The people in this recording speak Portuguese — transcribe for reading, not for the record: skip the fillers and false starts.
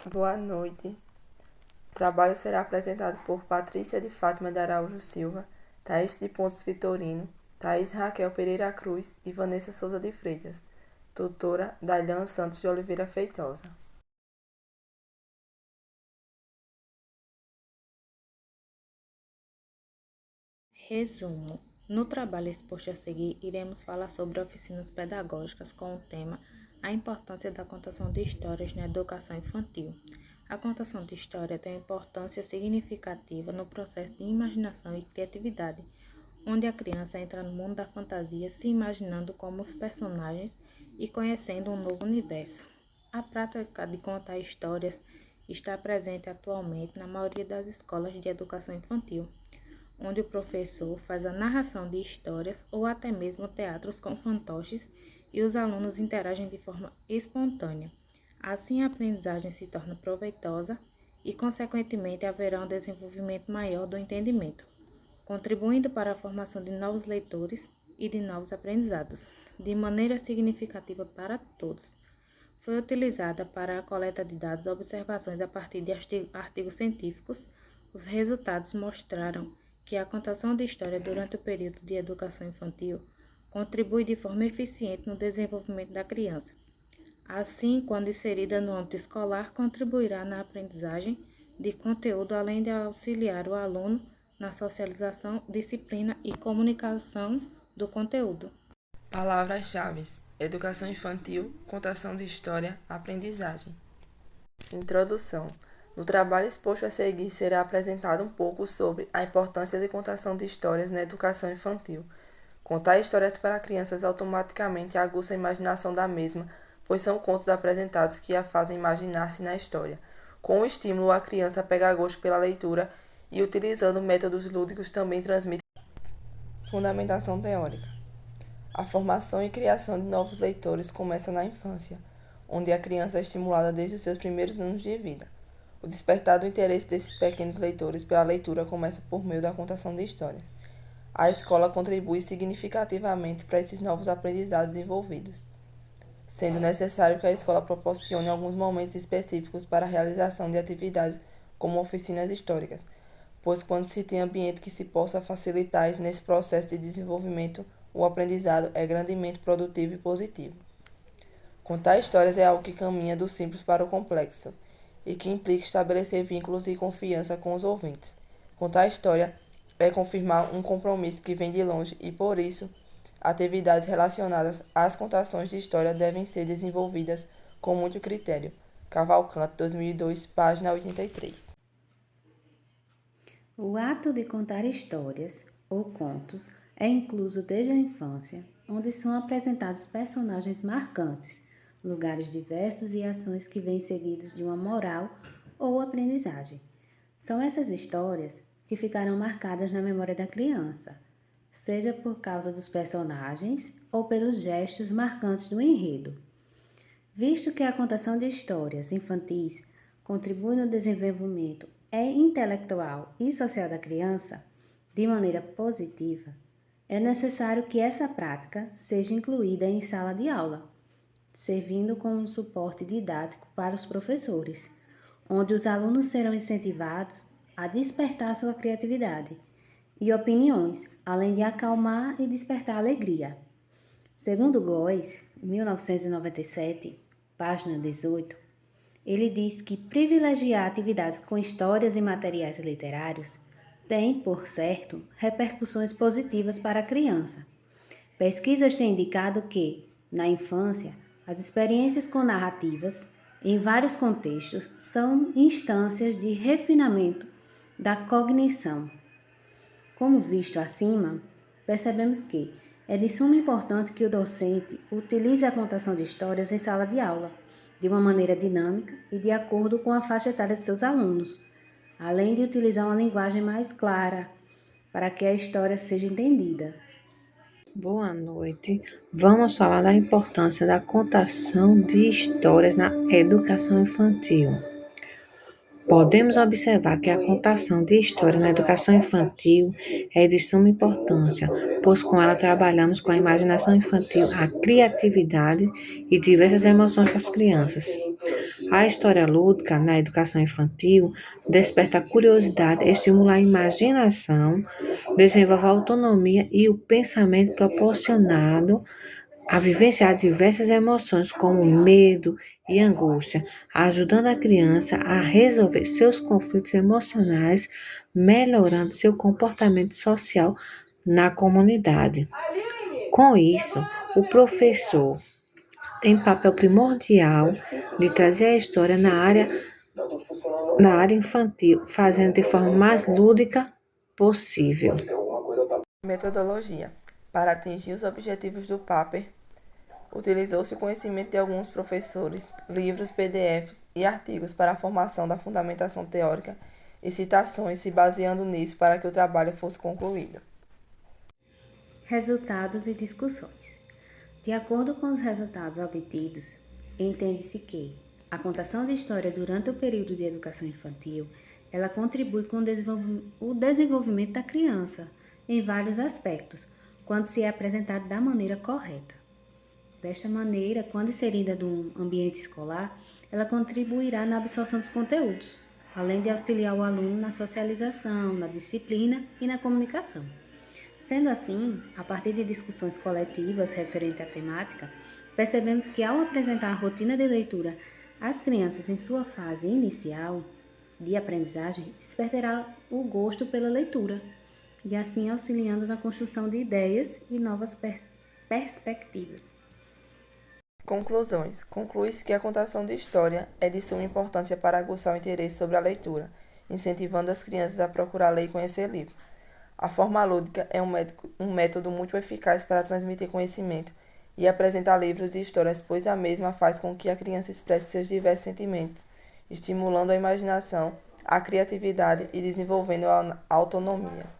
Boa noite. O trabalho será apresentado por Patrícia de Fátima de Araújo Silva, Thaís de Pontes Vitorino, Thaís Raquel Pereira Cruz e Vanessa Souza de Freitas. Tutora Dailan Santos de Oliveira Feitosa. Resumo: no trabalho exposto a seguir, iremos falar sobre oficinas pedagógicas com o tema A importância da contação de histórias na educação infantil. A contação de história tem importância significativa no processo de imaginação e criatividade, onde a criança entra no mundo da fantasia se imaginando como os personagens e conhecendo um novo universo. A prática de contar histórias está presente atualmente na maioria das escolas de educação infantil, onde o professor faz a narração de histórias ou até mesmo teatros com fantoches e os alunos interagem de forma espontânea. Assim, a aprendizagem se torna proveitosa e, consequentemente, haverá um desenvolvimento maior do entendimento, contribuindo para a formação de novos leitores e de novos aprendizados, de maneira significativa para todos. Foi utilizada para a coleta de dados e observações a partir de artigos científicos. Os resultados mostraram que a contação de história durante o período de educação infantil contribui de forma eficiente no desenvolvimento da criança. Assim, quando inserida no âmbito escolar, contribuirá na aprendizagem de conteúdo, além de auxiliar o aluno na socialização, disciplina e comunicação do conteúdo. Palavras-chave: educação infantil, contação de história, aprendizagem. Introdução. No trabalho exposto a seguir será apresentado um pouco sobre a importância de contação de histórias na educação infantil. Contar histórias para crianças automaticamente aguça a imaginação da mesma, pois são contos apresentados que a fazem imaginar-se na história. Com o estímulo, a criança pega gosto pela leitura e, utilizando métodos lúdicos, também transmite fundamentação teórica. A formação e criação de novos leitores começa na infância, onde a criança é estimulada desde os seus primeiros anos de vida. O despertar do interesse desses pequenos leitores pela leitura começa por meio da contação de histórias. A escola contribui significativamente para esses novos aprendizados envolvidos, sendo necessário que a escola proporcione alguns momentos específicos para a realização de atividades como oficinas históricas, pois quando se tem ambiente que se possa facilitar nesse processo de desenvolvimento, o aprendizado é grandemente produtivo e positivo. Contar histórias é algo que caminha do simples para o complexo e que implica estabelecer vínculos e confiança com os ouvintes. Contar história é confirmar um compromisso que vem de longe e, por isso, atividades relacionadas às contações de história devem ser desenvolvidas com muito critério. Cavalcante, 2002, página 83. O ato de contar histórias ou contos é incluso desde a infância, onde são apresentados personagens marcantes, lugares diversos e ações que vêm seguidos de uma moral ou aprendizagem. São essas histórias que ficarão marcadas na memória da criança, seja por causa dos personagens ou pelos gestos marcantes do enredo. Visto que a contação de histórias infantis contribui no desenvolvimento intelectual e social da criança de maneira positiva, é necessário que essa prática seja incluída em sala de aula, servindo como um suporte didático para os professores, onde os alunos serão incentivados a despertar sua criatividade e opiniões, além de acalmar e despertar alegria. Segundo Góes, 1997, página 18, ele diz que privilegiar atividades com histórias e materiais literários tem, por certo, repercussões positivas para a criança. Pesquisas têm indicado que, na infância, as experiências com narrativas, em vários contextos, são instâncias de refinamento da cognição. Como visto acima, percebemos que é de suma importância que o docente utilize a contação de histórias em sala de aula, de uma maneira dinâmica e de acordo com a faixa etária de seus alunos, além de utilizar uma linguagem mais clara para que a história seja entendida. Boa noite. Vamos falar da importância da contação de histórias na educação infantil. Podemos observar que a contação de história na educação infantil é de suma importância, pois com ela trabalhamos com a imaginação infantil, a criatividade e diversas emoções das crianças. A história lúdica na educação infantil desperta a curiosidade, estimula a imaginação, desenvolve a autonomia e o pensamento proporcionado a vivenciar diversas emoções como medo e angústia, ajudando a criança a resolver seus conflitos emocionais, melhorando seu comportamento social na comunidade. Com isso, o professor tem papel primordial de trazer a história na área infantil, fazendo de forma mais lúdica possível. Metodologia. Para atingir os objetivos do paper, utilizou-se o conhecimento de alguns professores, livros, PDFs e artigos para a formação da fundamentação teórica e citações, se baseando nisso para que o trabalho fosse concluído. Resultados e discussões. De acordo com os resultados obtidos, entende-se que a contação de história durante o período de educação infantil, ela contribui com o desenvolvimento da criança em vários aspectos, quando se é apresentada da maneira correta. Desta maneira, quando inserida no ambiente escolar, ela contribuirá na absorção dos conteúdos, além de auxiliar o aluno na socialização, na disciplina e na comunicação. Sendo assim, a partir de discussões coletivas referente à temática, percebemos que ao apresentar a rotina de leitura às crianças em sua fase inicial de aprendizagem, despertará o gosto pela leitura e assim auxiliando na construção de ideias e novas perspectivas. Conclusões. Conclui-se que a contação de história é de suma importância para aguçar o interesse sobre a leitura, incentivando as crianças a procurar ler e conhecer livros. A forma lúdica é um método muito eficaz para transmitir conhecimento e apresentar livros e histórias, pois a mesma faz com que a criança expresse seus diversos sentimentos, estimulando a imaginação, a criatividade e desenvolvendo a autonomia.